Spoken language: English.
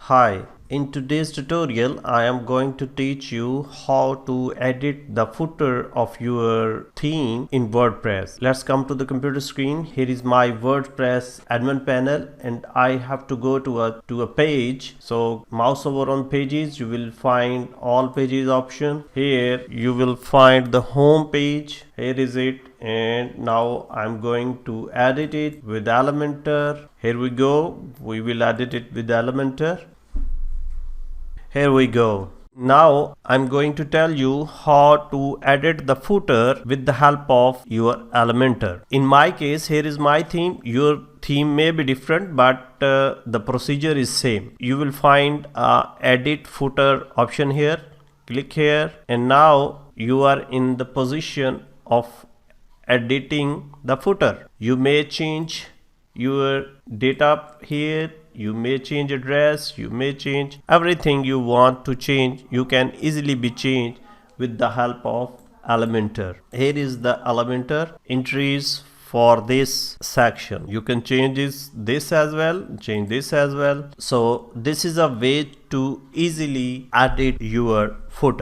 Hi, in today's tutorial I am going to teach you how to edit the footer of your theme in WordPress. Let's come to the computer screen. Here is my WordPress admin panel and I have to go to a page. So mouse over on pages, you will find all pages option. Here you will find the home page. Here is it, and now I'm going to edit it with Elementor. Here we go, we will edit it with Elementor. Here we go. Now I'm going to tell you how to edit the footer with the help of your Elementor. In my case, here is my theme. Your theme may be different, but the procedure is same. You will find edit footer option here. Click here, and now you are in the position of editing the footer. You may change your data here, you may change address, you may change everything you want to change. You can easily be changed with the help of Elementor. Here is the Elementor entries for this section. You can change this as well, change this as well. So this is a way to easily edit your footer.